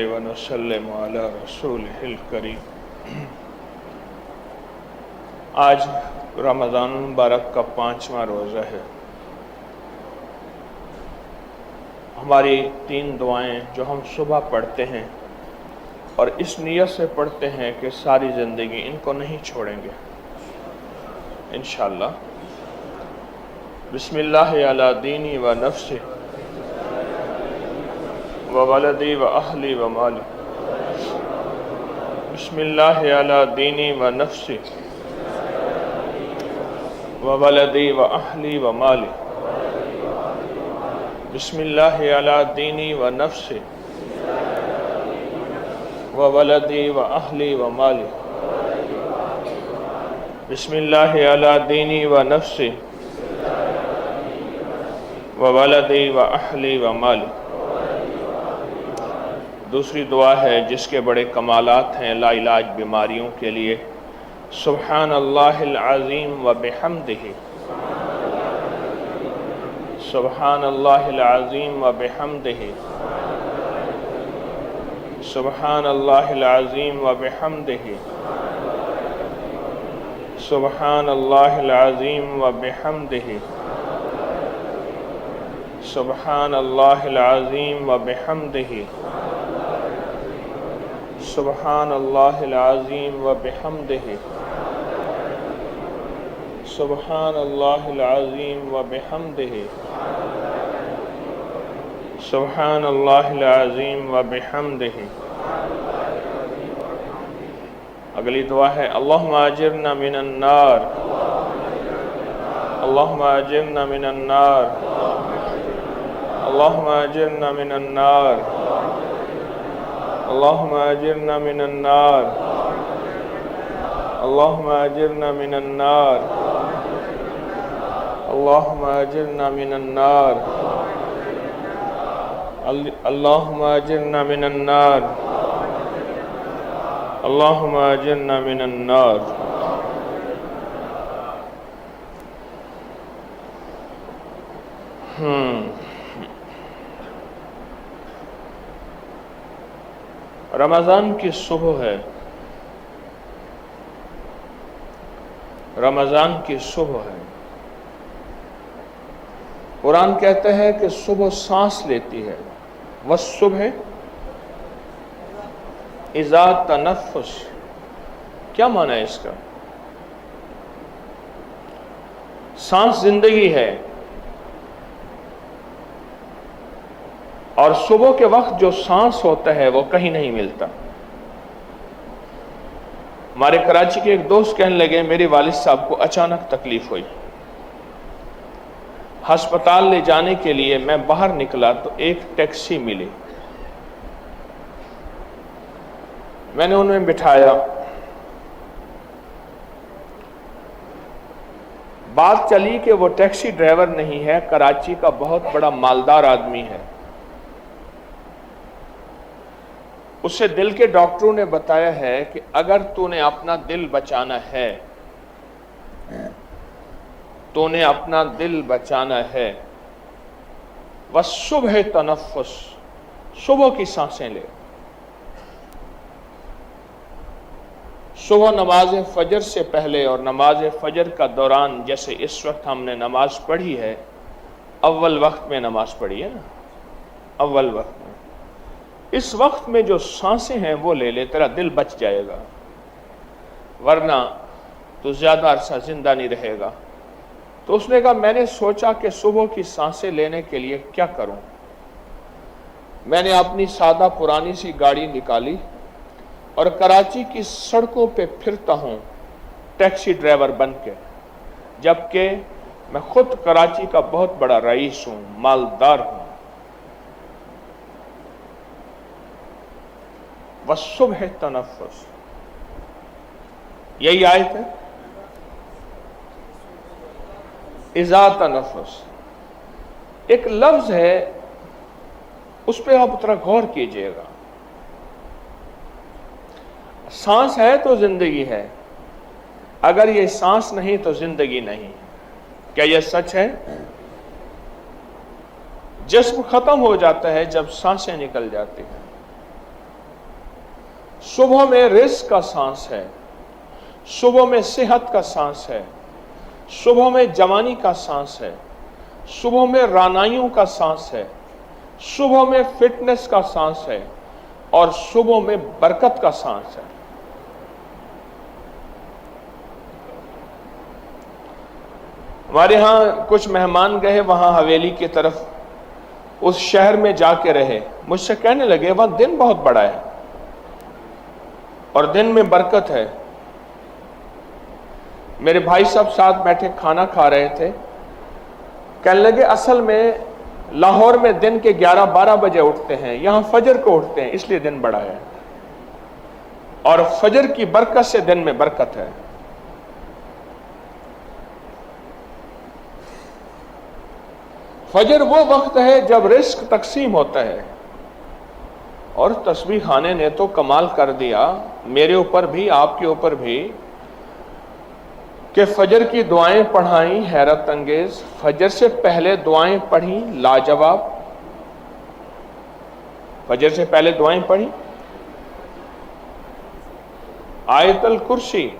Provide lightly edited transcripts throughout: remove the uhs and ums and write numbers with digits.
ونسلم علی رسولہ الکریم۔ آج رمضان المبارک کا 5واں روزہ ہے۔ ہماری 3 دعائیں جو ہم صبح پڑھتے ہیں اور اس نیت سے پڑھتے ہیں کہ ساری زندگی ان کو نہیں چھوڑیں گے انشاءاللہ۔ بسم اللہ علی دینی و نفسی و ولدی و اہلی و مالی۔ بسم اللہ علی دینی و نفسی و ولدی و اہلی و مالی۔ بسم اللہ علی دینی و نفسی و ولدی و اہلی و مالی۔ بسم اللہ علی دینی و نفسی و ولدی و اہلی و مالی۔ دوسری دعا ہے جس کے بڑے کمالات ہیں لا علاج بیماریوں کے لیے۔ سبحان اللہ العظیم و بحمدہ، سبحان اللہ العظیم و بحمدہ، سبحان اللہ العظیم و بحمدہ، سبحان اللہ العظیم و بحمدہ، سبحان اللہ العظیم و بحمدہ، سبحان اللہ العظیم و بحمدہ، سبحان اللہ العظیم و بحمدہ، سبحان اللہ العظیم و بحمدہ۔ اگلی دعا ہے اللہم اجرنا من النار، اللہم اجرنا من النار، اللہم اجرنا من النار، اللہم اجرنا من النار، اللہم اجرنا من النار، اللہم اجرنا من النار، اللہم اجرنا من النار، اللہم اجرنا من النار۔ رمضان کی صبح ہے، رمضان کی صبح ہے۔ قرآن کہتا ہے کہ صبح سانس لیتی ہے، والصبح اذا تنفس۔ کیا معنی ہے اس کا؟ سانس زندگی ہے، اور صبح کے وقت جو سانس ہوتا ہے وہ کہیں نہیں ملتا۔ ہمارے کراچی کے ایک دوست کہنے لگے میرے والد صاحب کو اچانک تکلیف ہوئی، ہسپتال لے جانے کے لیے میں باہر نکلا تو ایک ٹیکسی ملی، میں نے انہیں بٹھایا، بات چلی کہ وہ ٹیکسی ڈرائیور نہیں ہے، کراچی کا بہت بڑا مالدار آدمی ہے۔ اسے دل کے ڈاکٹروں نے بتایا ہے کہ اگر تو نے اپنا دل بچانا ہے، تو نے اپنا دل بچانا ہے، والصبح تنفس، صبح کی سانسیں لے۔ صبح نماز فجر سے پہلے اور نماز فجر کا دوران، جیسے اس وقت ہم نے نماز پڑھی ہے، اول وقت میں نماز پڑھی ہے نا، اول وقت میں، اس وقت میں جو سانسیں ہیں وہ لے لے، تیرا دل بچ جائے گا، ورنہ تو زیادہ عرصہ زندہ نہیں رہے گا۔ تو اس نے کہا میں نے سوچا کہ صبح کی سانسیں لینے کے لیے کیا کروں۔ میں نے اپنی سادہ پرانی سی گاڑی نکالی اور کراچی کی سڑکوں پہ پھرتا ہوں ٹیکسی ڈرائیور بن کے، جبکہ میں خود کراچی کا بہت بڑا رئیس ہوں، مالدار ہوں۔ والصبح تنفس، یہی آیت ہے، اذا تنفس ایک لفظ ہے، اس پہ آپ ذرا غور کیجئے گا۔ سانس ہے تو زندگی ہے، اگر یہ سانس نہیں تو زندگی نہیں۔ کیا یہ سچ ہے؟ جسم ختم ہو جاتا ہے جب سانسیں نکل جاتی ہیں۔ सुबह में रिस्क का सांस है, सुबह में सेहत का सांस है, सुबह में जवानी का सांस है, सुबह में रानाइयों का सांस है, सुबह में फिटनेस का सांस है और सुबह में बरकत का सांस है। हमारे यहाँ कुछ मेहमान गए वहां हवेली की तरफ, उस शहर में जाके रहे, मुझसे कहने लगे वहां दिन बहुत बड़ा है और दिन में बरकत है। मेरे भाई साहब साथ बैठे खाना खा रहे थे, कहने लगे असल में लाहौर में दिन के 11-12 बजे उठते हैं, यहां फजर को उठते हैं, इसलिए दिन बड़ा है और फजर की बरकत से दिन में बरकत है। फजर वो वक्त है जब रिस्क तकसीम होता है और तस्बीह खाने ने तो कमाल कर दिया, मेरे ऊपर भी आपके ऊपर भी, कि फजर की दुआएं पढ़ाई हैरत अंगेज, फजर से पहले दुआएं पढ़ी लाजवाब, फजर से पहले दुआएं पढ़ी, आयतल कुर्सी।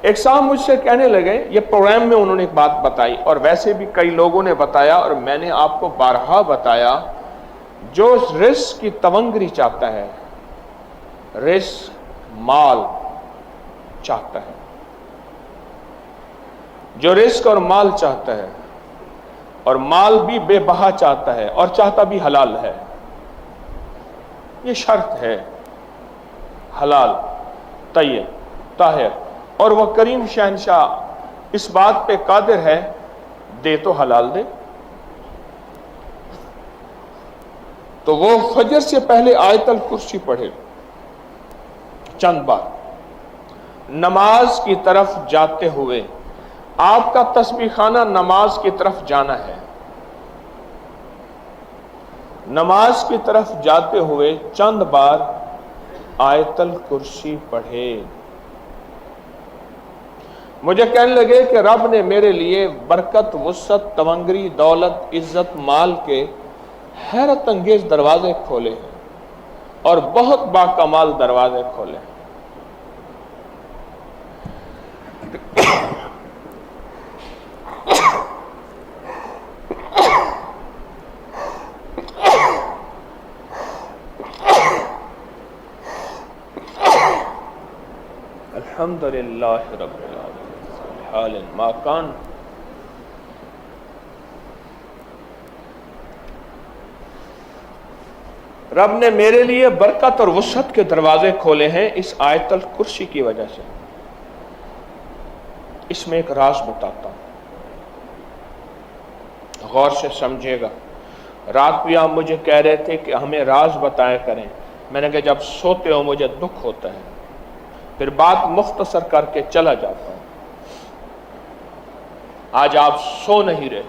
एक साहब मुझसे कहने लगे, ये प्रोग्राम में उन्होंने एक बात बताई और वैसे भी कई लोगों ने बताया और मैंने आपको बारहा बताया, जो रिस्क की तवंगरी चाहता है, रिस्क माल चाहता है, जो रिस्क और माल चाहता है और माल भी बेबहा चाहता है और चाहता भी हलाल है, ये शर्त है, हलाल तय्यब ताहिर, और वह करीम शहनशाह इस बात पे कादिर है, दे तो हलाल दे। तो वो फजर से पहले आयतल कुर्सी पढ़े चंद बार, नमाज की तरफ जाते हुए, आपका तस्बीह खाना नमाज की तरफ जाना है, नमाज की तरफ जाते हुए चंद बार आयतल कुर्सी पढ़े। मुझे कहने लगे कि रब ने मेरे लिए बरकत, वुसअत, तवंगरी, दौलत, इज्जत, माल के हैरत अंगेज दरवाजे खोले हैं और बहुत बाकमाल दरवाजे खोले हैं। अल्हम्दुलिल्लाह रब्बिल आलमीन मा कान। रब ने मेरे लिए बरकत और वुसअत के दरवाजे खोले हैं इस आयतल कुर्सी की वजह से। इसमें एक राज बताता हूं, गौर से समझिएगा। रात भी आप मुझे कह रहे थे कि हमें राज बताया करें, मैंने कहा जब सोते हो मुझे दुख होता है, फिर बात मुख्तसर करके चला जाता हूं। आज आप सो नहीं रहे,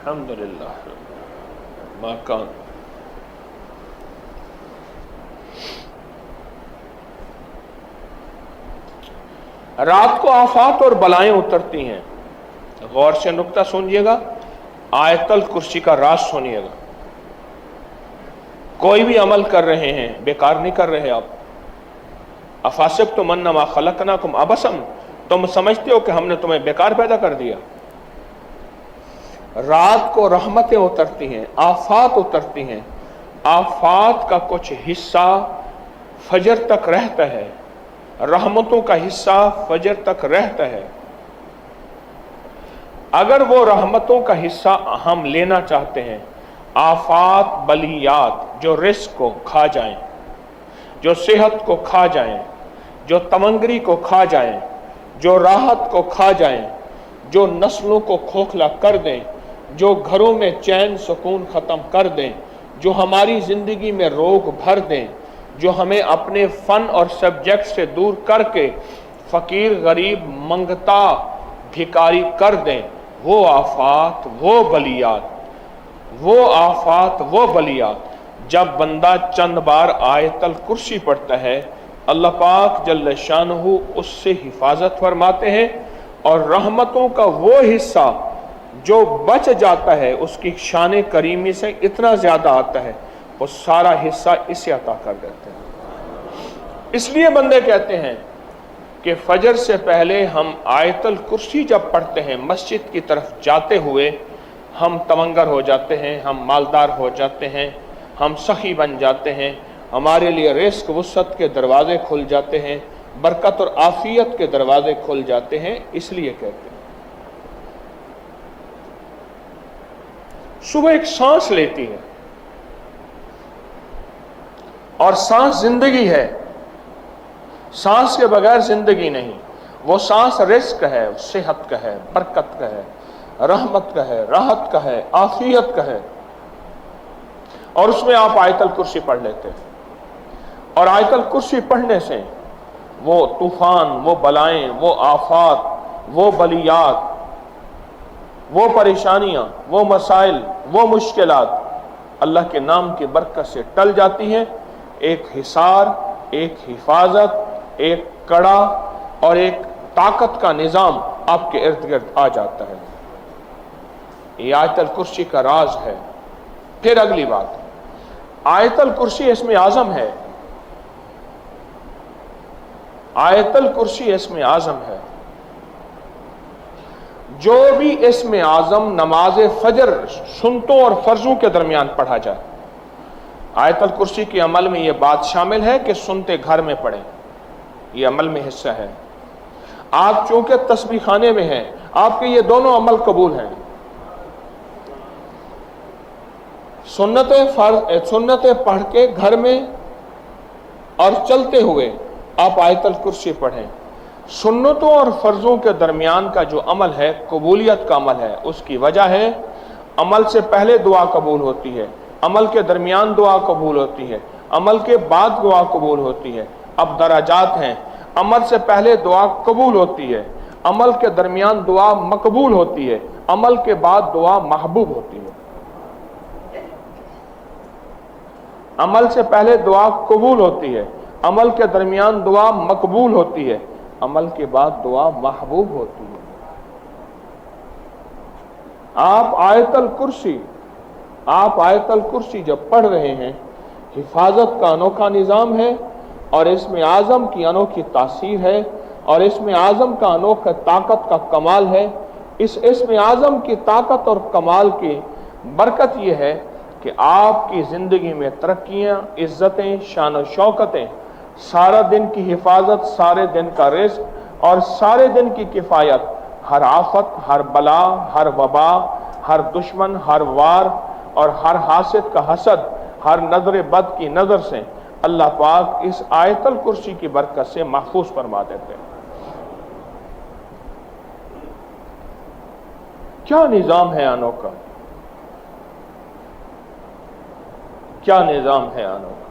अल्हम्दुलिल्लाह माकान। रात को आफात और बलाएं उतरती हैं, गौर से नुक्ता सुनिएगा, आयतल कुर्सी का राज सुनिएगा। कोई भी अमल कर रहे हैं बेकार नहीं कर रहे आप। अफासिब तो मन्नमा खलकनाकुम अबसम, तुम समझते हो कि हमने तुम्हें बेकार पैदा कर दिया। रात को रहमतें उतरती हैं, आफात उतरती हैं, आफात का कुछ हिस्सा फजर तक रहता है, रहमतों का हिस्सा फजर तक रहता है। अगर वो रहमतों का हिस्सा हम लेना चाहते हैं, आफात बलियात जो रिस्क को खा जाएं, जो सेहत को खा जाएं, जो तमंगरी को खा जाएं, जो राहत को खा जाएं, जो नस्लों को खोखला कर दें, जो घरों में चैन सुकून ख़त्म कर दें, जो हमारी ज़िंदगी में रोग भर दें, जो हमें अपने फ़न और सब्जेक्ट से दूर करके फ़कीर गरीब मंगता भिकारी कर दें, वो आफात वो बलियात, वो आफात वो बलियात जब बंदा चंद बार आयतल कुर्सी पढ़ता है, अल्लाह पाक जल्ल शानहू उससे हिफाजत फरमाते हैं اور رحمتوں کا وہ حصہ جو بچ جاتا ہے اس کی شان کریمی سے اتنا زیادہ آتا ہے، وہ سارا حصہ اسے عطا کر دیتے ہیں۔ اس لیے بندے کہتے ہیں کہ فجر سے پہلے ہم آیت الکرسی جب پڑھتے ہیں مسجد کی طرف جاتے ہوئے ہم تمنگر ہو جاتے ہیں، ہم مالدار ہو جاتے ہیں، ہم سخی بن جاتے ہیں، ہمارے لیے رزق وسعت کے دروازے کھل جاتے ہیں، برکت اور عافیت کے دروازے کھل جاتے ہیں۔ اس لیے کہتے ہیں صبح ایک سانس لیتی ہے، اور سانس زندگی ہے، سانس کے بغیر زندگی نہیں۔ وہ سانس رزق ہے، صحت کا ہے، برکت کا ہے، رحمت کا ہے، راحت کا ہے، عافیت کا ہے، اور اس میں آپ آیت الکرسی پڑھ لیتے ہیں۔ اور آیت الکرسی پڑھنے سے وہ طوفان، وہ بلائیں، وہ آفات، وہ بلیات، وہ پریشانیاں، وہ مسائل، وہ مشکلات اللہ کے نام کی برکت سے ٹل جاتی ہیں۔ ایک حصار، ایک حفاظت، ایک کڑا اور ایک طاقت کا نظام آپ کے ارد گرد آ جاتا ہے۔ یہ آیت الکرسی کا راز ہے۔ پھر اگلی بات، آیت الکرسی اسم اعظم ہے، آیت الکرسی اسم اعظم ہے۔ جو بھی اسم اعظم نماز فجر سنتوں اور فرضوں کے درمیان پڑھا جائے، آیت الکرسی کے عمل میں یہ بات شامل ہے کہ سنتے گھر میں پڑھیں، یہ عمل میں حصہ ہے۔ آپ چونکہ تسبیح خانے میں ہیں، آپ کے یہ دونوں عمل قبول ہیں۔ سنتیں پڑھ کے گھر میں اور چلتے ہوئے آپ آیت الکرسی پڑھیں۔ سنتوں اور فرضوں کے درمیان کا جو عمل ہے قبولیت کا عمل ہے، اس کی وجہ ہے عمل سے پہلے دعا قبول ہوتی ہے، عمل کے درمیان دعا قبول ہوتی ہے، عمل کے بعد دعا قبول ہوتی ہے۔ اب درجات ہیں، عمل سے پہلے دعا قبول ہوتی ہے، عمل کے درمیان دعا مقبول ہوتی ہے، عمل کے بعد دعا محبوب ہوتی ہے۔ عمل سے پہلے دعا قبول ہوتی ہے، عمل کے درمیان دعا مقبول ہوتی ہے، عمل کے بعد دعا محبوب ہوتی ہے۔ آپ آیت الکرسی جب پڑھ رہے ہیں، حفاظت کا انوکھا نظام ہے، اور اسم اعظم کی انوکھی تاثیر ہے، اور اسم اعظم کا انوکھا طاقت کا کمال ہے۔ اس اسم اعظم کی طاقت اور کمال کی برکت یہ ہے کہ آپ کی زندگی میں ترقیاں، عزتیں، شان و شوکتیں، سارا دن کی حفاظت، سارے دن کا رزق اور سارے دن کی کفایت، ہر آفت، ہر بلا، ہر وبا، ہر دشمن، ہر وار اور ہر حاسد کا حسد، ہر نظر بد کی نظر سے اللہ پاک اس آیت الکرسی کی برکت سے محفوظ فرما دیتے ہیں۔ کیا نظام ہے انوکھا، کیا نظام ہے انوکھا۔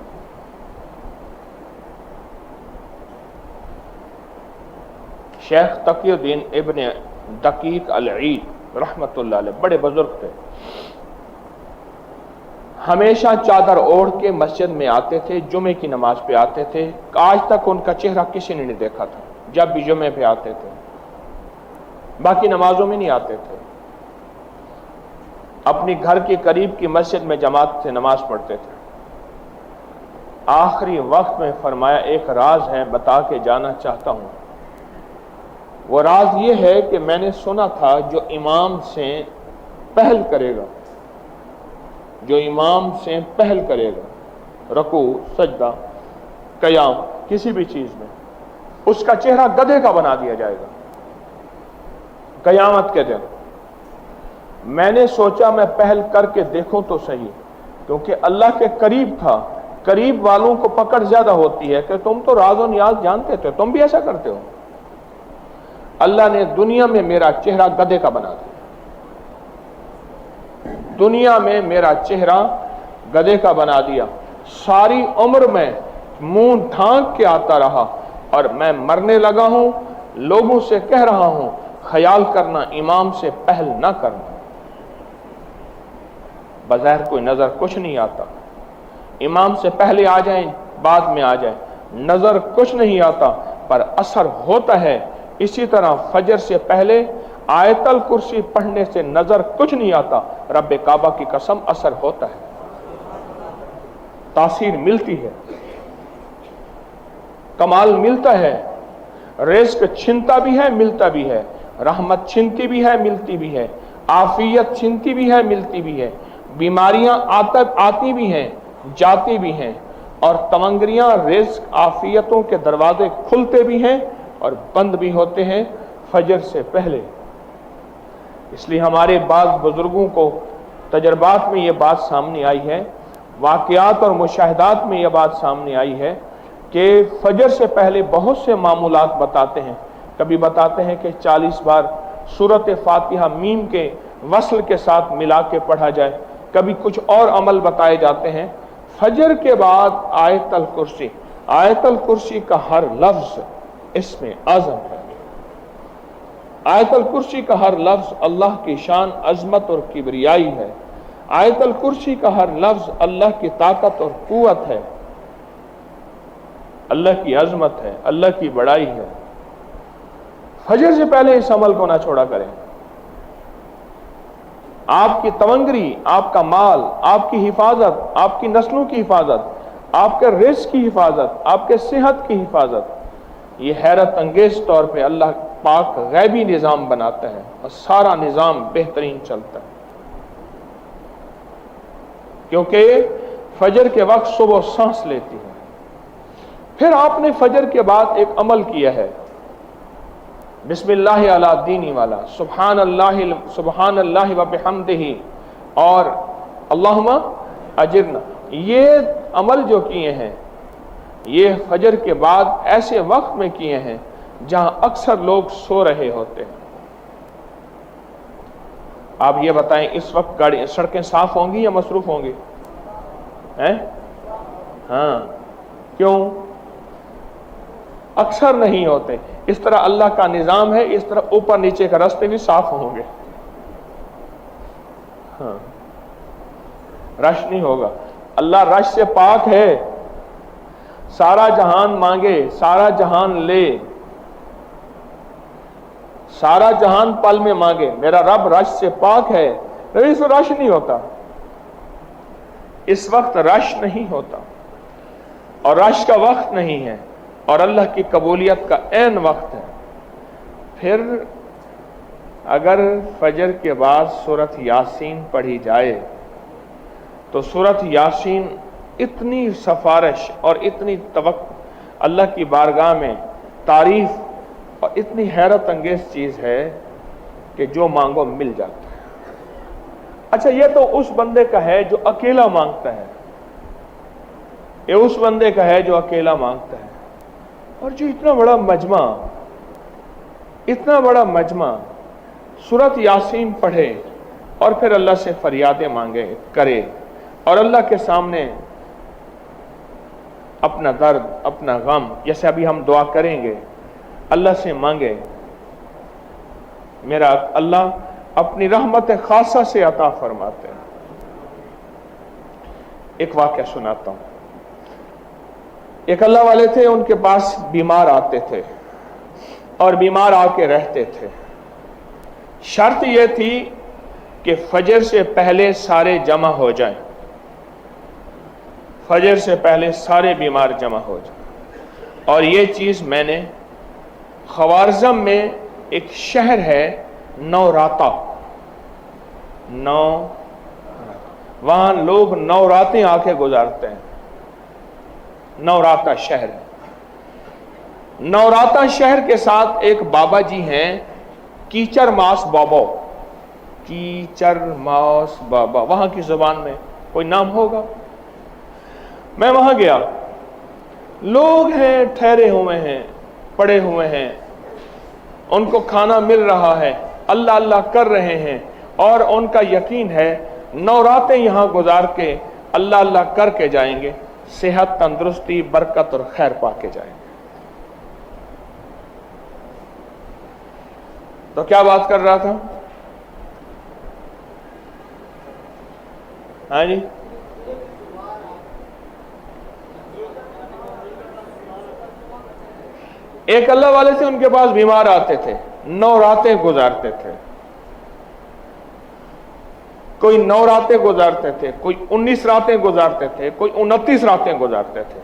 شیخ تقی الدین ابن دقیق العید رحمت اللہ علیہ بڑے بزرگ تھے، ہمیشہ چادر اوڑھ کے مسجد میں آتے تھے، جمعے کی نماز پہ آتے تھے۔ آج تک ان کا چہرہ کسی نے نہیں دیکھا تھا جب بھی جمعے پہ آتے تھے، باقی نمازوں میں نہیں آتے تھے۔ اپنی گھر کے قریب کی مسجد میں جماعت سے نماز پڑھتے تھے۔ آخری وقت میں فرمایا ایک راز ہے، بتا کے جانا چاہتا ہوں۔ وہ راز یہ ہے کہ میں نے سنا تھا جو امام سے پہل کرے گا، جو امام سے پہل کرے گا رکوع، سجدہ، قیام، کسی بھی چیز میں، اس کا چہرہ گدھے کا بنا دیا جائے گا قیامت کے دن۔ میں نے سوچا میں پہل کر کے دیکھوں تو صحیح، کیونکہ اللہ کے قریب تھا۔ قریب والوں کو پکڑ زیادہ ہوتی ہے کہ تم تو راز و نیاز جانتے تھے، تم بھی ایسا کرتے ہو۔ اللہ نے دنیا میں میرا چہرہ گدھے کا بنا دیا، دنیا میں میرا چہرہ گدھے کا بنا دیا۔ ساری عمر میں منہ ڈھانک کے آتا رہا، اور میں مرنے لگا ہوں، لوگوں سے کہہ رہا ہوں خیال کرنا امام سے پہل نہ کرنا۔ بظاہر کوئی نظر کچھ نہیں آتا، امام سے پہلے آ جائیں بعد میں آ جائیں، نظر کچھ نہیں آتا، پر اثر ہوتا ہے इसी तरह फजर से पहले आयतल कुर्सी पढ़ने से नजर कुछ नहीं आता, रब काबा की कसम असर होता है, तासीर मिलती है, कमाल मिलता है, रिज़्क छिनता भी है मिलता भी है, रहमत छिनती भी है मिलती भी है, आफियत छिनती भी है मिलती भी है, बीमारियां आती भी हैं जाती भी हैं, और तमंगरियां रिज़्क आफियतों के दरवाजे खुलते भी हैं और बंद भी होते हैं फजर से पहले। इसलिए हमारे बाद बुजुर्गों को तजर्बात में ये बात सामने आई है, वाक़यात और मुशाहिदात में ये बात सामने आई है कि फजर से पहले बहुत से मामूलात बताते हैं। कभी बताते हैं कि 40 बार सूरत फातिहा मीम के वस्ल के साथ मिला के पढ़ा जाए, कभी कुछ और अमल बताए जाते हैं। फजर के बाद आयतल कुर्सी का हर लफ्ज इसमें आज़म है। आयतल कुर्सी का हर लफ्ज अल्लाह की शान, अजमत और किबरियाई है। आयतल कुर्सी का हर लफ्ज अल्लाह की ताकत और कुव्वत है, अल्लाह की अजमत है, अल्लाह की बड़ाई है। फजर से पहले इस अमल को ना छोड़ा करें। आपकी तवंगरी, आपका माल, आपकी हिफाजत, आपकी नस्लों की हिफाजत, आपके रिज़्क की हिफाजत, आपके सेहत की हिफाजत, ये हैरत अंगेज तौर पे अल्लाह पाक गैबी निज़ाम बनाता है और सारा निज़ाम बेहतरीन चलता है। क्योंकि फजर के वक्त सुबह सांस लेती है। फिर आपने फजर के बाद एक अमल किया है, बिस्मिल्लाह अला दीनी वाला, सुबहान अल्लाह व बिहम्दिही और अल्लाहुम्मा अजिरना। ये अमल जो किए हैं ये फजर के बाद ऐसे वक्त में किए हैं जहां अक्सर लोग सो रहे होते हैं। आप ये बताएं, इस वक्त गाड़ी सड़कें साफ होंगी या मसरूफ होंगी? हैं? हाँ, क्यों? अक्सर नहीं होते। इस तरह अल्लाह का निजाम है, इस तरह ऊपर नीचे का रास्ते भी साफ होंगे। हाँ, रश नहीं होगा। अल्लाह रश से पाक है। सारा जहान मांगे, सारा जहान ले, सारा जहान पल में मांगे, मेरा रब रश से पाक है। इस रश नहीं होता, इस वक्त रश नहीं होता और रश का वक्त नहीं है और अल्लाह की कबूलियत का ऐन वक्त है। फिर अगर फजर के बाद सूरत यासीन पढ़ी जाए तो सूरत यासीन इतनी सफारिश और इतनी तवक्कुल अल्लाह की बारगाह में तारीफ और इतनी हैरत अंगेज चीज़ है कि जो मांगो मिल जाता है। अच्छा, ये तो उस बंदे का है जो अकेला मांगता है, ये उस बंदे का है जो अकेला मांगता है। और जो इतना बड़ा मजमा सूरत यासीन पढ़े और फिर अल्लाह से फरियादें मांगे करे और अल्लाह के सामने अपना दर्द, अपना गम, जैसे अभी हम दुआ करेंगे, अल्लाह से मांगे, मेरा अल्लाह अपनी रहमत खासा से अता फरमाते हैं। एक वाक़या सुनाता हूं। एक अल्लाह वाले थे, उनके पास बीमार आते थे और बीमार आके रहते थे। शर्त यह थी कि फजर से पहले सारे जमा हो जाएं, फजर से पहले सारे बीमार जमा हो जाएं। और ये चीज़ मैंने ख्वारिज़म में एक शहर है नौराता, वहां लोग नौरातें आके गुजारते हैं। नौराता शहर है। नौराता शहर के साथ एक बाबा जी हैं, कीचर मास बाबा, कीचर मास बाबा, वहां की जुबान में कोई नाम होगा। मैं वहां गया, लोग हैं, ठहरे हुए हैं, पड़े हुए हैं, उनको खाना मिल रहा है, अल्लाह अल्लाह कर रहे हैं और उनका यकीन है नौरातें यहां गुजार के अल्लाह अल्लाह करके जाएंगे, सेहत, तंदुरुस्ती, बरकत और खैर पाके जाएंगे। तो क्या बात कर रहा था? हाँ जी, ایک اللہ والے سے ان کے پاس بیمار آتے تھے، 9 راتیں گزارتے تھے، کوئی 9 راتیں گزارتے تھے، کوئی 19 راتیں گزارتے تھے، کوئی 29 راتیں گزارتے تھے۔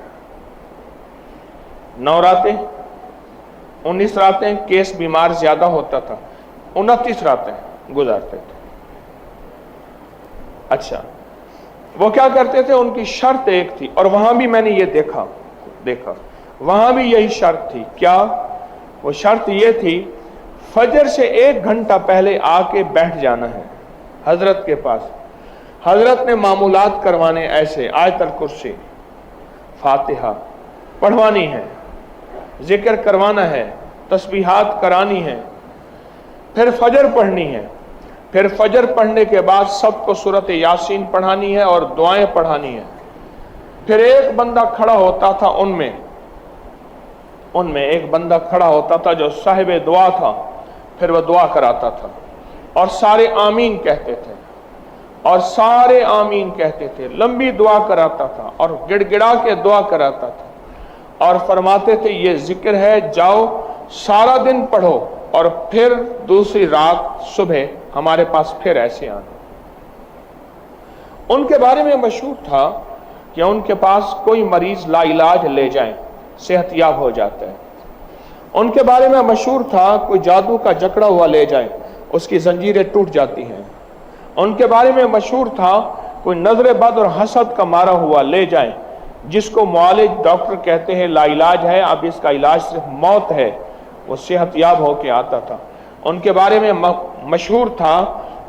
9 راتیں، 19 راتیں، کیس بیمار زیادہ ہوتا تھا، 29 راتیں گزارتے تھے۔ اچھا، وہ کیا کرتے تھے؟ ان کی شرط ایک تھی، اور وہاں بھی میں نے یہ دیکھا وہاں بھی یہی شرط تھی۔ کیا؟ وہ شرط یہ تھی، فجر سے 1 گھنٹہ پہلے آ کے بیٹھ جانا ہے حضرت کے پاس۔ حضرت نے معمولات کروانے ایسے، آیت الکرسی، فاتحہ پڑھوانی ہے، ذکر کروانا ہے، تسبیحات کرانی ہے، پھر فجر پڑھنی ہے، پھر فجر پڑھنے کے بعد سب کو سورۃ یاسین پڑھانی ہے اور دعائیں پڑھانی ہے۔ پھر ایک بندہ کھڑا ہوتا تھا ان میں ایک بندہ کھڑا ہوتا تھا جو صاحب دعا تھا، پھر وہ دعا کراتا تھا، اور سارے آمین کہتے تھے، اور سارے آمین کہتے تھے، لمبی دعا کراتا تھا اور گڑ گڑا کے دعا کراتا تھا، اور فرماتے تھے یہ ذکر ہے، جاؤ سارا دن پڑھو، اور پھر دوسری رات صبح ہمارے پاس پھر ایسے آنا۔ ان کے بارے میں مشہور تھا کہ ان کے پاس کوئی مریض لا علاج لے جائیں، صحت یاب ہو جاتا ہے۔ ان کے بارے میں مشہور تھا کوئی جادو کا جکڑا ہوا لے جائیں، اس کی زنجیریں ٹوٹ جاتی ہیں۔ ان کے بارے میں مشہور تھا کوئی نظر بد اور حسد کا مارا ہوا لے جائیں، جس کو معالج ڈاکٹر کہتے ہیں لا علاج ہے، اب اس کا علاج صرف موت ہے، وہ صحت یاب ہو کے آتا تھا۔ ان کے بارے میں مشہور تھا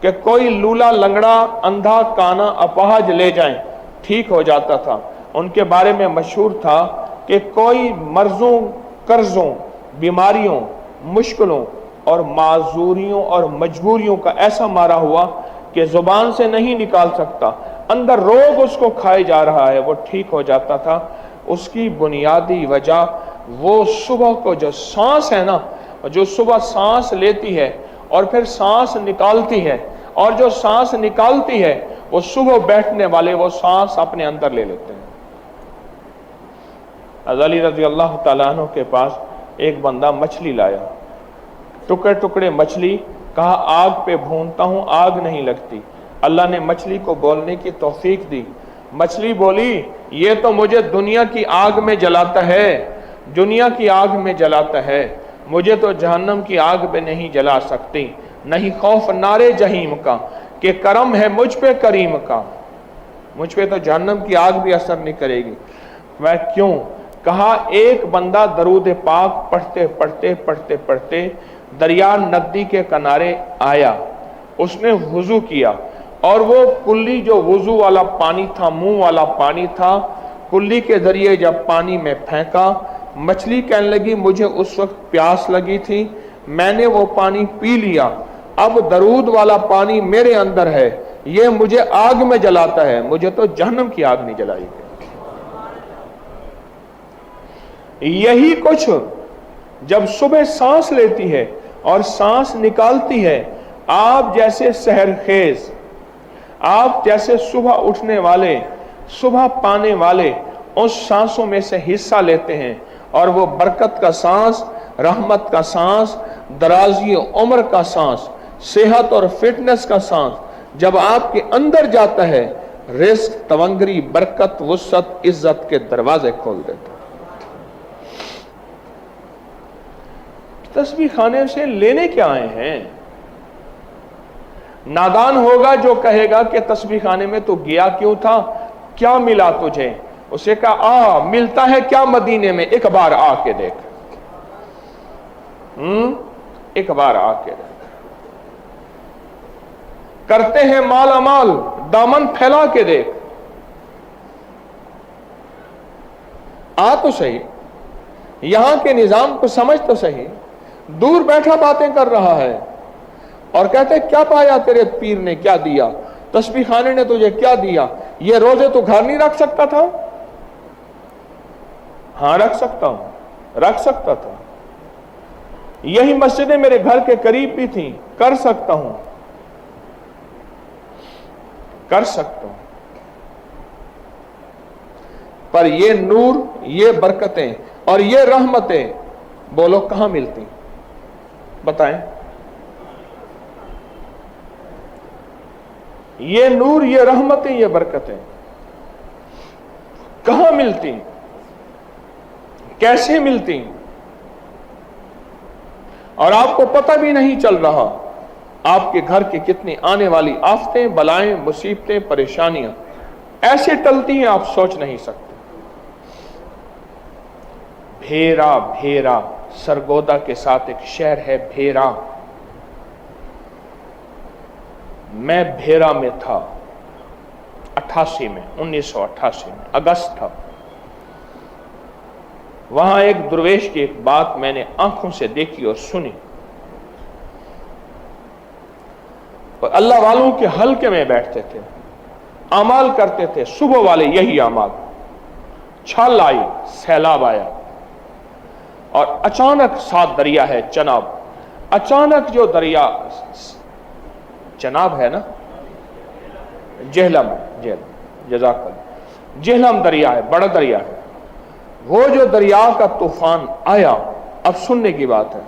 کہ کوئی لولا لنگڑا اندھا کانا اپاہج لے جائیں، ٹھیک ہو جاتا تھا۔ ان کے بارے میں مشہور تھا کہ کوئی مرضوں، قرضوں، بیماریوں، مشکلوں اور معذوریوں اور مجبوریوں کا ایسا مارا ہوا کہ زبان سے نہیں نکال سکتا، اندر روگ اس کو کھائے جا رہا ہے، وہ ٹھیک ہو جاتا تھا۔ اس کی بنیادی وجہ وہ صبح کو جو سانس ہے نا، جو صبح سانس لیتی ہے اور پھر سانس نکالتی ہے، اور جو سانس نکالتی ہے وہ صبح بیٹھنے والے وہ سانس اپنے اندر لے لیتے ہیں۔ علی رضی اللہ تعالیٰ عنہ کے پاس ایک بندہ مچھلی لایا، ٹکڑے ٹکڑے مچھلی، کہا آگ پہ بھونتا ہوں، آگ نہیں لگتی۔ اللہ نے مچھلی کو بولنے کی توفیق دی۔ مچھلی بولی یہ تو مجھے دنیا کی آگ میں جلاتا ہے، دنیا کی آگ میں جلاتا ہے، مجھے تو جہنم کی آگ میں نہیں جلا سکتی، نہیں خوف نارے جہیم کا کہ کرم ہے مجھ پہ کریم کا، مجھ پہ تو جہنم کی آگ بھی اثر نہیں کرے گی۔ میں کیوں؟ کہا ایک بندہ درود پاک پڑھتے پڑھتے دریا ندی کے کنارے آیا، اس نے وضو کیا، اور وہ کلی جو وضو والا پانی تھا، منہ والا پانی تھا، کلی کے ذریعے جب پانی میں پھینکا، مچھلی کہنے لگی مجھے اس وقت پیاس لگی تھی، میں نے وہ پانی پی لیا، اب درود والا پانی میرے اندر ہے، یہ مجھے آگ میں جلاتا ہے، مجھے تو جہنم کی آگ نہیں جلائی گی۔ یہی کچھ جب صبح سانس لیتی ہے اور سانس نکالتی ہے، آپ جیسے سحر خیز، آپ جیسے صبح اٹھنے والے، صبح پانے والے اس سانسوں میں سے حصہ لیتے ہیں، اور وہ برکت کا سانس، رحمت کا سانس، درازی عمر کا سانس، صحت اور فٹنس کا سانس جب آپ کے اندر جاتا ہے، رزق، تونگری، برکت، وسعت، عزت کے دروازے کھول دیتا ہے۔ تسبیح خانے سے لینے کیا آئے ہیں؟ نادان ہوگا جو کہے گا کہ تسبیح خانے میں تو گیا کیوں تھا، کیا ملا تجھے؟ اسے کہا ملتا ہے کیا مدینے میں، ایک بار آ کے دیکھ، ایک بار آ کے دیکھ۔ کرتے ہیں مالا مال، دامن پھیلا کے دیکھ، آ تو صحیح، یہاں کے نظام کو سمجھ تو صحیح۔ دور بیٹھا باتیں کر رہا ہے اور کہتے کیا پایا تیرے پیر نے، کیا دیا، تسبیح خانے نے تجھے کیا دیا، یہ روزے تو گھر نہیں رکھ سکتا تھا؟ ہاں رکھ سکتا ہوں، رکھ سکتا تھا، یہی مسجدیں میرے گھر کے قریب بھی تھیں، کر سکتا ہوں، کر سکتا ہوں، پر یہ نور، یہ برکتیں اور یہ رحمتیں बोलो कहां मिलती, बताएं। ये नूर, ये रहमतें, ये बरकतें कहां मिलती, कैसे मिलती, और आपको पता भी नहीं चल रहा आपके घर की कितनी आने वाली आफतें, बलाएं, मुसीबतें, परेशानियां ऐसे टलती हैं आप सोच नहीं सकते। भेरा, भेरा सरगोदा के साथ एक शहर है भेरा। मैं भेरा में था 88 में, 1988 में अगस्त था। वहां एक दुर्वेश की एक बात मैंने आंखों से देखी और सुनी। और अल्लाह वालों के हल्के में बैठते थे, अमाल करते थे, सुबह वाले यही अमाल। छल आई, सैलाब आया, और अचानक साथ दरिया है चनाब। अचानक जो दरिया, चनाब है ना, जेहलम, जजाकल, जेहलम दरिया है, बड़ा दरिया है। वो जो दरिया का तूफान आया, अब सुनने की बात है,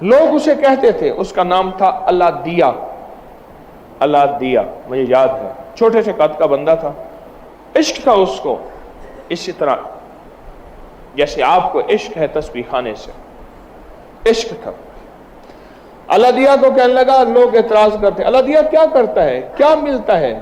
लोग उसे कहते थे, उसका नाम था अल्लाह दिया। अल्लाह दिया, मुझे याद है, छोटे से कद का बंदा था, इश्क था उसको, इसी तरह जैसे आपको इश्क है तस्बीह खाने से, इश्क था। अल्लाह दिया को कहने लगा, लोग एतराज करते, अल्लाह दिया क्या करता है, क्या मिलता है,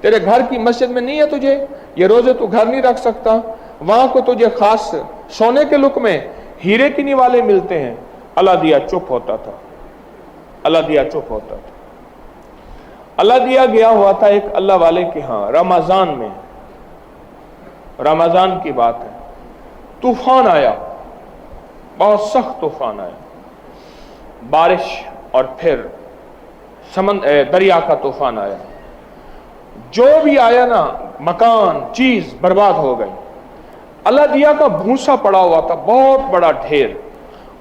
तेरे घर की मस्जिद में नहीं है तुझे, ये रोजे तू घर नहीं रख सकता, वहां को तुझे खास सोने के लुक में हीरे की निवाले मिलते हैं। अल्लाह दिया चुप होता था, अल्लाह दिया चुप होता था। अल्लाह दिया गया हुआ था एक अल्लाह वाले के यहां रमजान में, रमजान की बात है, तूफान आया, बहुत सख्त तूफान आया, बारिश और फिर दरिया का तूफान आया। जो भी आया ना, मकान चीज बर्बाद हो गई। अल्लाह दिया का भूसा पड़ा हुआ था, बहुत बड़ा ढेर,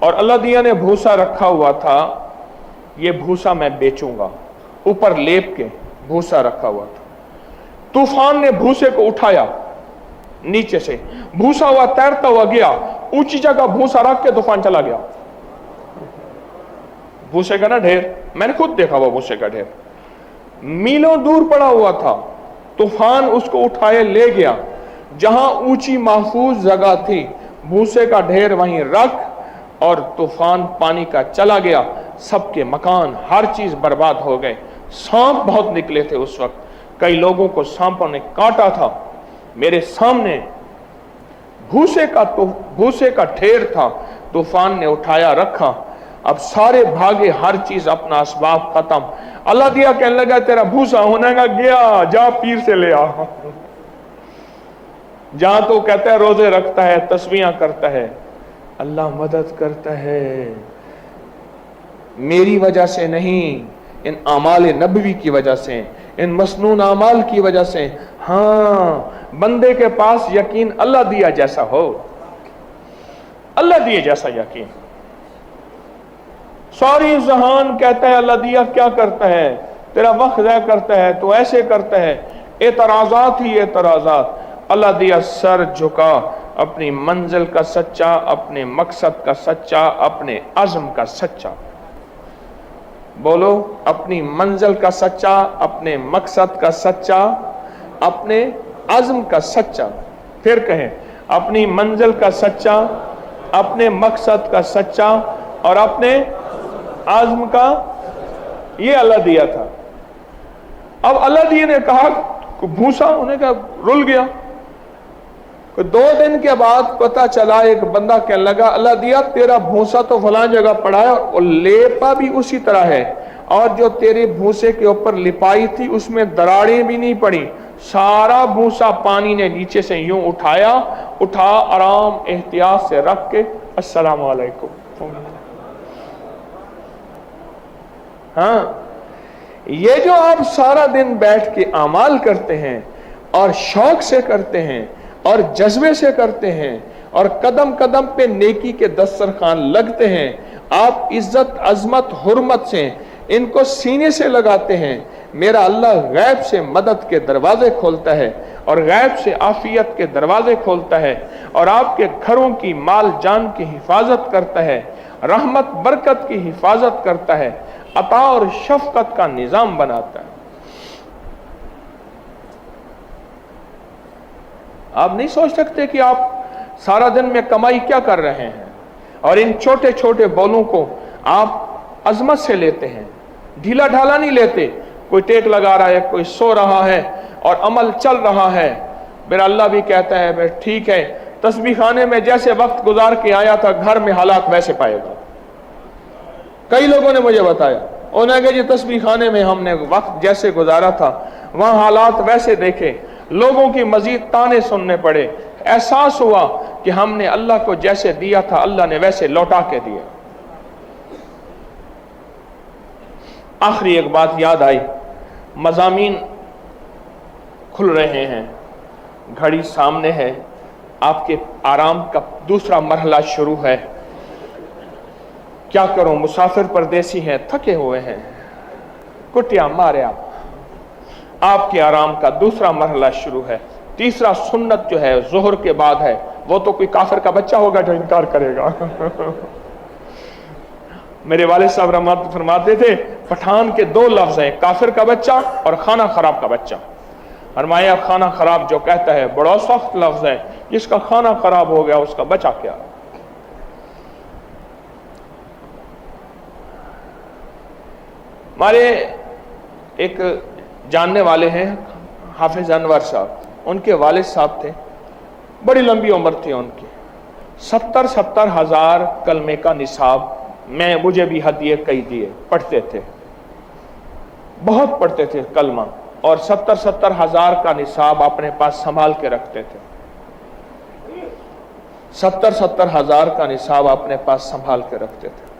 और अल्लाह दिया ने भूसा रखा हुआ था, ये भूसा मैं बेचूंगा, ऊपर लेप के भूसा रखा हुआ था। तूफान ने भूसे को उठाया नीचे से, भूसा हुआ तैरता हुआ गया, ऊंची जगह भूसा रख के तूफान चला गया। भूसे का ना ढेर, मैंने खुद देखा हुआ भूसे का ढेर, मीलों दूर पड़ा हुआ था। तूफान उसको उठाए ले गया, जहां ऊंची महफूज जगह थी, भूसे का ढेर वहीं रख, और तूफान पानी का चला गया। सबके मकान, हर चीज बर्बाद हो गए। सांप बहुत निकले थे उस वक्त, कई लोगों को सांपों ने काटा था। मेरे सामने भूसे का ढेर था, तूफान ने उठाया रखा। अब सारे भागे, हर चीज अपना असबाब खत्म। अल्लाह दिया कहने लगा, तेरा भूसा होने का गया, जा पीर से ले आ। जहां तो कहता है रोजे रखता है, तस्बीहां करता है, अल्लाह मदद करता है, मेरी वजह से नहीं, इन आमाल नबवी की वजह से, इन मसनून आमाल की वजह से। हाँ, बंदे के पास यकीन अल्लाह दिया जैसा हो, अल्लाह दिए जैसा यकीन। सारी जहान कहता है अल्लाह दिया क्या करता है, तेरा वक्त ज़ाया करता है, तो ऐसे करता है, एतराजात ही एतराजात। अल्लाह दिया सर झुका, अपनी मंजिल का सच्चा, अपने मकसद का सच्चा, अपने अज़्म का सच्चा। बोलो, अपनी मंजिल का सच्चा, अपने मकसद का सच्चा, अपने अज़्म का सच्चा। फिर कहें, अपनी मंजिल का सच्चा, अपने मकसद का सच्चा, और अपने आज़्म का। ये अल्लाह दिया था। अब अल्लाह दिया ने कहा, भूसा होने का रुल गया। 2 दिन के बाद पता चला, एक बंदा कहने लगा, अल्लाह दिया तेरा भूसा तो फलां जगह पड़ा है, और लेपा भी उसी तरह है, और जो तेरे भूसे के ऊपर लिपाई थी उसमें दरारें भी नहीं पड़ी। सारा भूसा पानी ने नीचे से यूं उठा आराम एहतियात से रख के, अस्सलाम वालेकुम। हाँ, ये जो आप सारा दिन बैठ के अमाल करते हैं, और शौक से करते हैं, और जज्बे से करते हैं, और कदम कदम पे नेकी के दस्तरखान लगते हैं, आप इज्जत, अजमत, हुर्मत से इनको सीने से लगाते हैं। मेरा अल्लाह गैब से मदद के दरवाजे खोलता है और गैब से आफियत के दरवाजे खोलता है और आपके घरों की माल जान की हिफाजत करता है, रहमत बरकत की हिफाजत करता है, अता और शफकत का निजाम बनाता है। आप नहीं सोच सकते कि आप सारा दिन में कमाई क्या कर रहे हैं, और इन छोटे छोटे बोलों को आप अजमत से लेते हैं, ढीला ढाला नहीं लेते। कोई टेक लगा रहा है, कोई सो रहा है और अमल चल रहा है। मेरा अल्लाह भी कहता है भाई ठीक है, तस्बीह खाने में जैसे वक्त गुजार के आया था घर में हालात वैसे पाएगा। कई लोगों ने मुझे बताया, उन्होंने कहा जी तस्बीह खाने में हमने वक्त जैसे गुजारा था वहां हालात वैसे देखे, लोगों की मजीद ताने सुनने पड़े, एहसास हुआ कि हमने अल्लाह को जैसे दिया था अल्लाह ने वैसे लौटा के दिया। आखिरी एक बात याद आई, मज़ामीन खुल रहे हैं, घड़ी सामने है, आपके आराम का दूसरा मरहला शुरू है। क्या करूं, मुसाफिर परदेसी हैं, थके हुए हैं, कुटिया मारे आपके आराम का दूसरा मरहला शुरू है। तीसरा सुन्नत जो है जोहर के बाद है, वो तो कोई काफिर का बच्चा होगा जो इनकार करेगा। मेरे वालिद साहब रहमत फरमाते थे पठान के दो लफ्ज हैं, काफिर का बच्चा और खाना खराब का बच्चा। फरमाया खाना खराब जो कहता है बड़ा सख्त लफ्ज है, जिसका खाना खराब हो गया उसका बचा क्या। हमारे एक जानने वाले हैं हाफिज अनवर साहब, उनके वालिद साहब थे, बड़ी लंबी उम्र थी उनकी, 70 हजार कलमे का निसाब मुझे भी हदिये कई दिए, पढ़ते थे, बहुत पढ़ते थे कलमा, और 70 हजार का निसाब अपने पास संभाल के रखते थे। 70 हजार का निसाब अपने पास संभाल के रखते थे।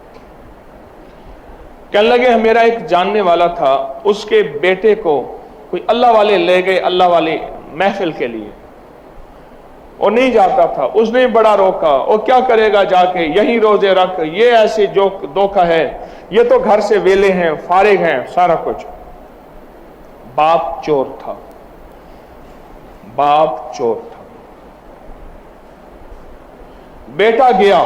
कहने लगे मेरा एक जानने वाला था, उसके बेटे को कोई अल्लाह वाले ले गए, अल्लाह वाले महफिल के लिए, वो नहीं जाता था, उसने बड़ा रोका, वो क्या करेगा जाके, यही रोजे रख, ये ऐसे जो धोखा है, ये तो घर से वेले हैं, फारिग हैं, सारा कुछ। बाप चोर था, बाप चोर था। बेटा गया,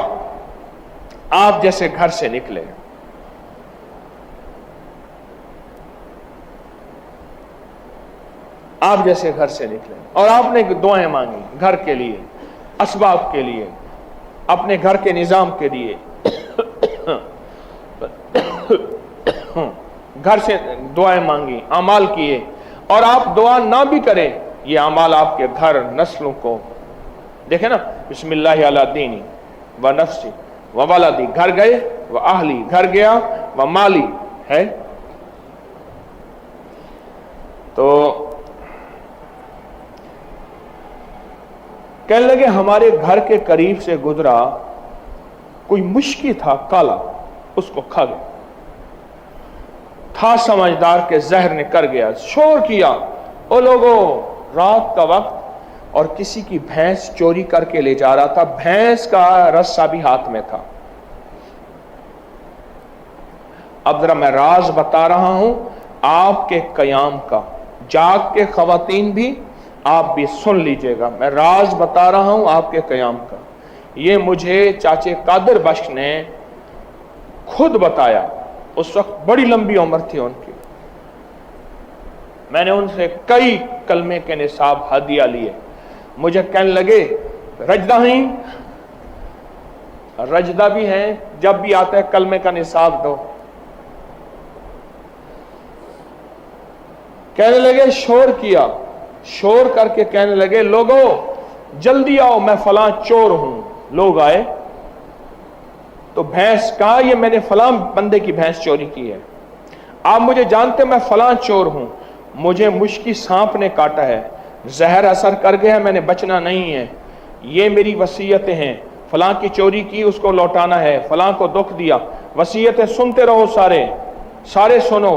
आप जैसे घर से निकले, आप जैसे घर से निकले, और आपने दुआएं मांगी घर के लिए, असबाब के लिए, अपने घर के निजाम के लिए, घर से दुआएं मांगी, अमाल किए, और आप दुआ ना भी करें, ये अमाल आपके घर नस्लों को देखे ना, बिस्मिल्लाह अला दीनी व नफ्सी व वलदी, घर गए व आहली, घर गया व माली है। तो कहने लगे हमारे घर के करीब से गुजरा कोई मुश्की था काला, उसको खा गया, था समझदार के जहर ने कर गया, शोर किया, ओ लोगों रात का वक्त, और किसी की भैंस चोरी करके ले जा रहा था, भैंस का रस्सा भी हाथ में था। अब जरा मैं राज बता रहा हूं आपके कयाम का, जाग के खवातीन भी आप भी सुन लीजिएगा, मैं राज बता रहा हूं आपके कयाम का। ये मुझे चाचे कादर बख्श ने खुद बताया, उस वक्त बड़ी लंबी उम्र थी उनकी। मैंने उनसे कई कलमे के निसाब हदिया लिए। मुझे कहने लगे रजदा ही, रजदा भी हैं, जब भी आता है कलमे का निसाब दो। कहने लगे शोर किया, शोर करके कहने लगे लोगों जल्दी आओ, मैं फलां चोर हूं। लोग आए तो भैंस कहा ये मैंने फलां बंदे की भैंस चोरी की है, आप मुझे जानते मैं फलां चोर हूं, मुझे मुश्की सांप ने काटा है, जहर असर कर गया, मैंने बचना नहीं है, ये मेरी वसीयतें हैं, फलां की चोरी की उसको लौटाना है, फलां को दुख दिया। वसीयतें सुनते रहो, सारे सुनो,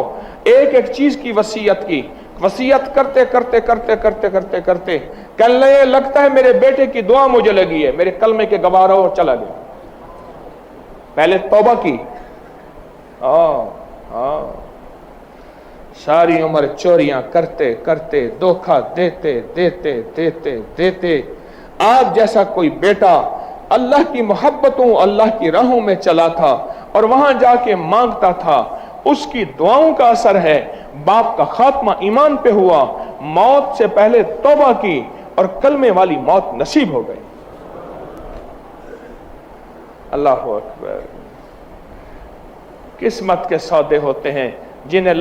एक एक चीज की वसीयत की, वसीयत करते करते करते करते करते करते कहने लगता है मेरे बेटे की दुआ मुझे लगी है, मेरे कलमे के गवारा और चला गया। पहले तौबा की, हाँ, सारी उम्र चोरियां करते करते, धोखा देते देते देते देते, आप जैसा कोई बेटा अल्लाह की मोहब्बतों, अल्लाह की राहों में चला था और वहां जाके मांगता था, उसकी दुआओं का असर है बाप का खात्मा ईमान पे हुआ, मौत से पहले तौबा की और कलमे वाली मौत नसीब हो गई। अल्लाह अकबर। किस्मत के सौदे होते हैं जिन्हें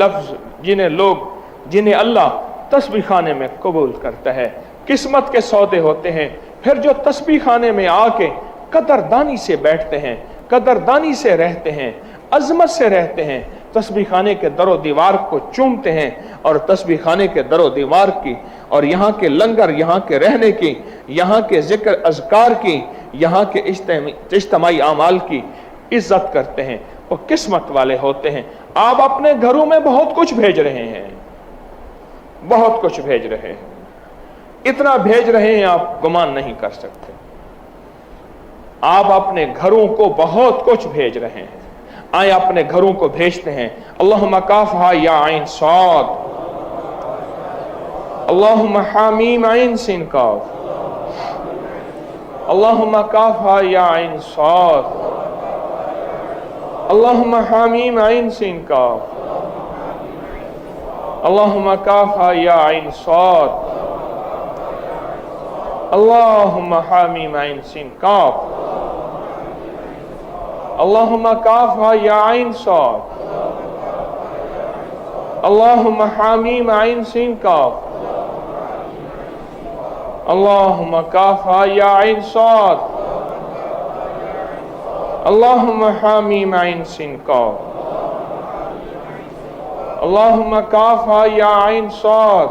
अल्लाह तस्बीह खाने में कबूल करता है। किस्मत के सौदे होते हैं फिर जो तस्बीह खाने में आके कदरदानी से बैठते हैं, कदरदानी से रहते हैं, अजमत से रहते हैं, तस्बीह खाने के दरो दीवार को चूमते हैं और तस्बीह खाने के दरो दीवार की और यहाँ के लंगर, यहाँ के रहने की, यहाँ के जिक्र अज़कार की, यहाँ के इज्तिमाई आमाल की इज्जत करते हैं, वो किस्मत वाले होते हैं। आप अपने घरों में बहुत कुछ भेज रहे हैं, बहुत कुछ भेज रहे हैं, इतना भेज रहे हैं आप गुमान नहीं कर सकते। आप अपने घरों को बहुत कुछ भेज रहे हैं। आए अपने घरों को भेजते हैं। अल्लाहुम्मा काफ़हा या आइन साद, अल्लाहुम्मा हामीम आइन सिन काफ, अल्लाहुम्मा काफ़हा या आइन साद, अल्लाहुम्मा हामीम आइन सिन काफ, अल्लाहुम्मा काफ़हा या आइन साद, अल्लाहुम्मा हामीम आइन सिन काफ, अल्लाहुम्मा काफ़हा या आइन साद, अल्लाहुम्मा हामीम आइन सिन काफ, अल्लाहुम्मा काफ़हा या आइन साद, अल्लाहुम्मा हामीम आइन सिन काफ, अल्लाहुम्मा काफ़हा या आइन साद,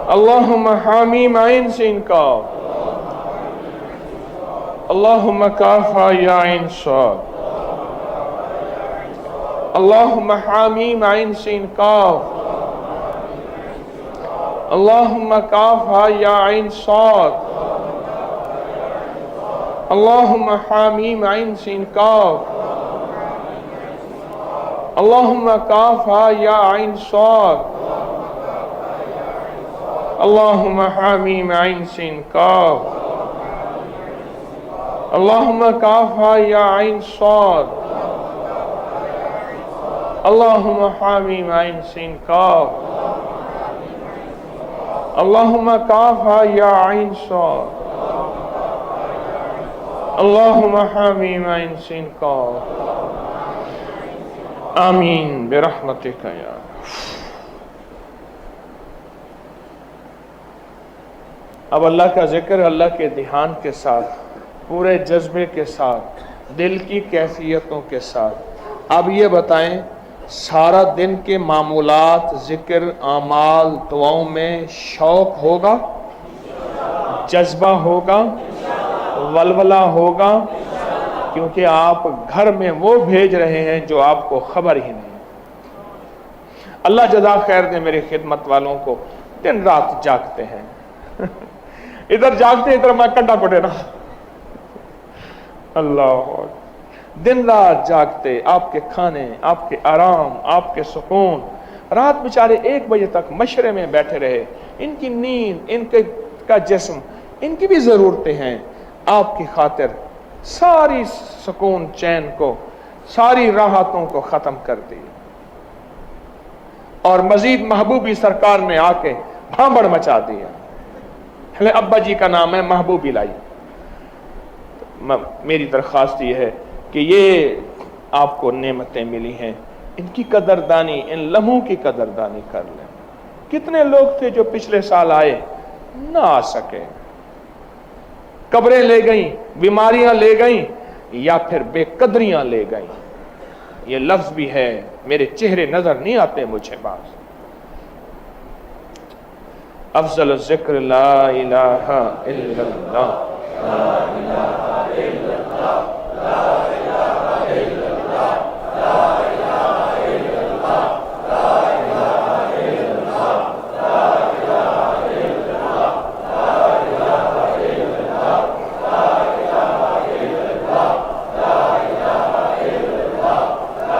अल्लाहुम्मा हामीम आइन सिन काफ, अल्लाहुम्मा काफ़हा या आइन साद, अल्लाहुम्मा हामीम आइन सिन काफ, अल्लाहुम्मा काफ़हा या आइन साद, अल्लाहुम्मा हामीम आइन सिन काफ, अल्लाहुम्मा काफ़हा या आइन साद, अल्लाहुम्मा हामीम आइन सिन काफ, अल्लाहुम्मा काफ़हा या आइन साद, अल्लाहुम्मा हामीम आइन सिन काफ, अल्लाहुम्मा काफ़हा या आइन साद, अल्लाहुम्मा हामीम आइन सिन काफ। आमीन बिरहमतिका या। अब अल्लाह का जिक्र अल्लाह के ध्यान के साथ, पूरे जज्बे के साथ, दिल की कैफियतों के साथ। अब ये बताएं, सारा दिन के मामूलात, जिक्र, आमाल, दुआओं में शौक होगा, जज्बा होगा, वलवला होगा, क्योंकि आप घर में वो भेज रहे हैं जो आपको खबर ही नहीं। अल्लाह जज़ा खैर दे मेरी खिदमत वालों को, दिन रात जागते हैं इधर जागते इधर मैं कंडा पड़े रहा। अल्लाह, दिन रात जागते, आपके खाने, आपके आराम, आपके सुकून, रात बेचारे 1 बजे तक मशरे में बैठे रहे। इनकी नींद, इनके का जिस्म, इनकी भी ज़रूरतें हैं। आपकी खातिर सारी सुकून चैन को, सारी राहतों को ख़त्म कर दी और मजीद महबूबी सरकार ने आके भांबड़ मचा दिया। अब्बा जी का नाम है महबूबी लाई। मेरी दरख्वास्त ये है कि ये आपको नेमतें मिली हैं, इनकी कदरदानी, इन लम्हों की कदरदानी कर लें। कितने लोग थे जो पिछले साल आए, ना आ सके, कब्रें ले गई, बीमारियां ले गई, या फिर बेकदरियां ले गई। ये लफ्ज भी है, मेरे चेहरे नजर नहीं आते मुझे बात। अफजल ज़िक्र ला इलाहा इल्लल्लाह, ला इलाहा इल्लल्लाह, ला इलाहा इल्लल्लाह, ला इलाहा इल्लल्लाह, ला इलाहा इल्लल्लाह, ला इलाहा इल्लल्लाह, ला इलाहा इल्लल्लाह, ला इलाहा इल्लल्लाह, ला इलाहा इल्लल्लाह, ला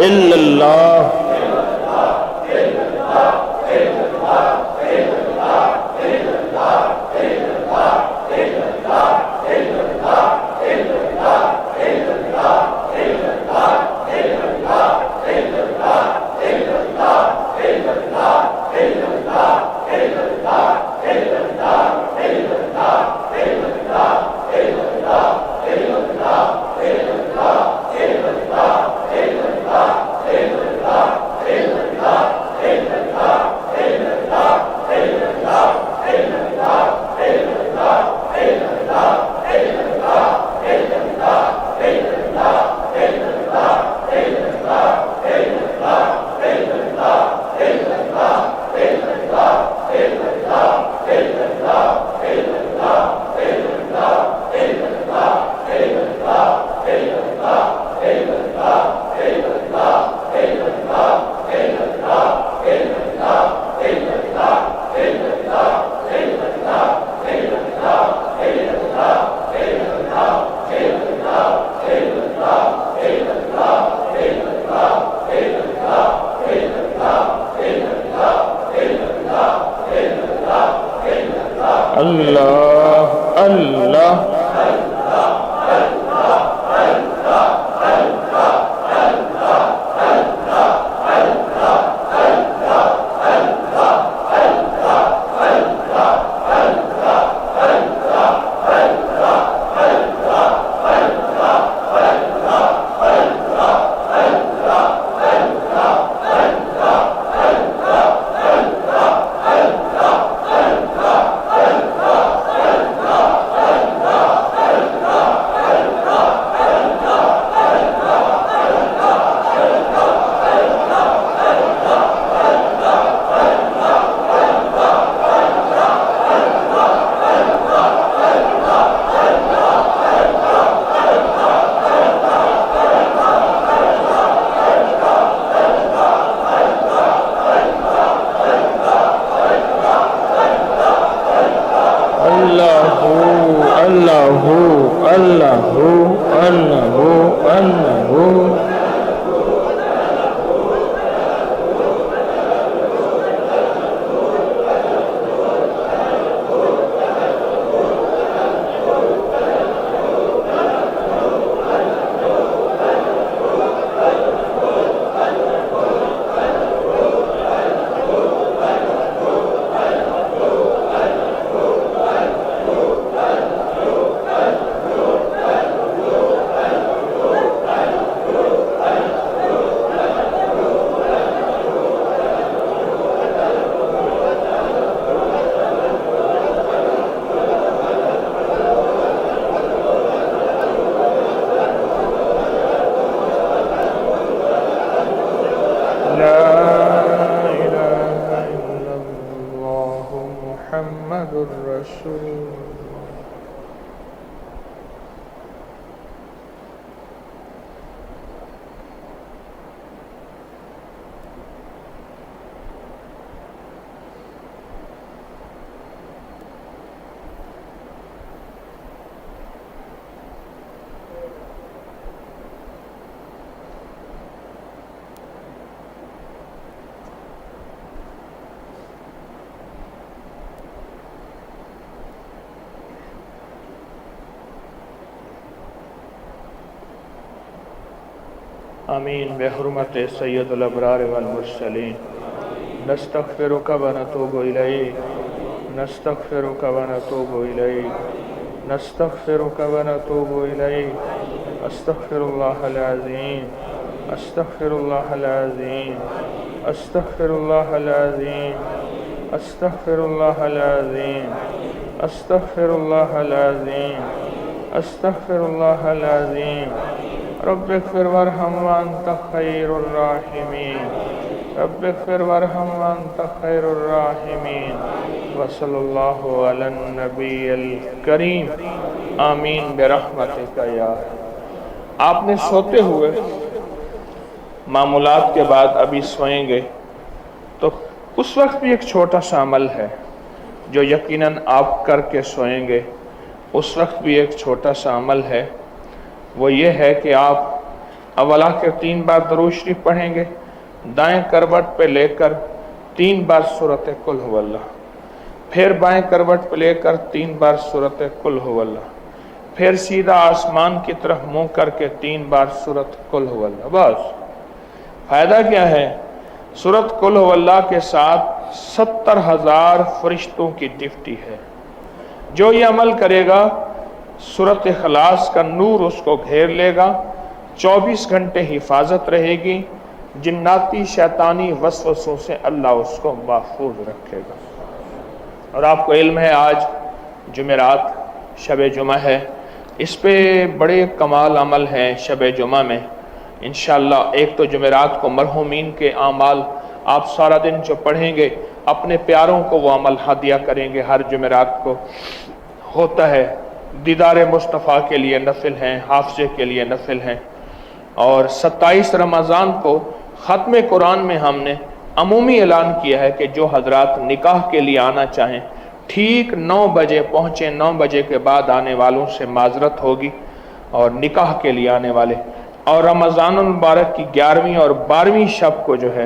الا اللہ اللہ اللہ آمین بحرمت سید الابرار والمرسلین نستغفرک ونتوب الیک نستغفرک ونتوب الیک نستغفرک ونتوب الیک استغفر اللہ العظیم استغفر اللہ العظیم استغفر اللہ العظیم استغفر اللہ العظیم استغفر اللہ العظیم استغفر اللہ العظیم رب اغفر وارحم وانت خیر الراحمین رب اغفر وارحم وانت خیر الراحمین وصلی اللہ علی النبی الکریم آمین برحمتک یا آپ نے سوتے ہوئے معمولات کے بعد ابھی سوئیں گے تو اس وقت بھی ایک چھوٹا سا عمل ہے جو یقیناً آپ کر کے سوئیں گے. اس وقت بھی ایک چھوٹا سا عمل ہے، وہ یہ ہے کہ آپ अव्वल आखिर 3 बार दुरूद शरीफ पढ़ेंगे, दाएं करवट पे लेकर 3 बार सूरत कुल हुवल्लाह, फिर बाएं करवट पे लेकर 3 बार सूरत कुल हुवल्लाह, फिर सीधा आसमान की तरफ मुंह करके 3 बार सूरत कुल हुवल्लाह। बस फायदा क्या है? सूरत कुल हुवल्लाह के साथ 70,000 फरिश्तों की ड्यूटी है। जो ये अमल करेगा सूरत इखलास का नूर उसको घेर लेगा, 24 घंटे हिफाजत रहेगी, जिन्नाती शैतानी वसवसों से अल्लाह उसको महफूज रखेगा। और आपको इल्म है आज जुमेरात शब जुमा है, इस पे बड़े कमाल अमल हैं शब जुमा में। इंशाअल्लाह एक तो जुमेरात को मरहूमीन के आमाल आप सारा दिन जो पढ़ेंगे अपने प्यारों को वो अमल हदिया करेंगे। हर जुमेरात को होता है, दीदार मुस्तफ़ा के लिए नफिल हैं, हाफ़ज़े के लिए नफिल हैं। और 27 रमज़ान को ख़त्म कुरान में हमने अमूमी ऐलान किया है कि जो हजरात निकाह के लिए आना चाहें ठीक 9 बजे पहुँचें, 9 बजे के बाद आने वालों से माजरत होगी। और निकाह के लिए आने वाले और रमज़ान मुबारक की 11वीं और 12वीं शब को जो है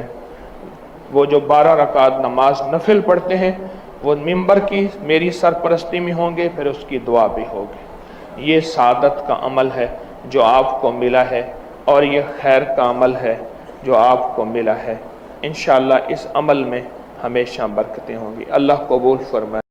वो जो 12 रकात नमाज नफिल पढ़ते हैं वो मिंबर की मेरी सरपरस्ती में होंगे, फिर उसकी दुआ भी होगी। ये सादत का अमल है जो आपको मिला है और ये खैर का अमल है जो आपको मिला है। इंशाअल्लाह इस अमल में हमेशा बरकतें होंगी। अल्लाह कबूल फरमाए।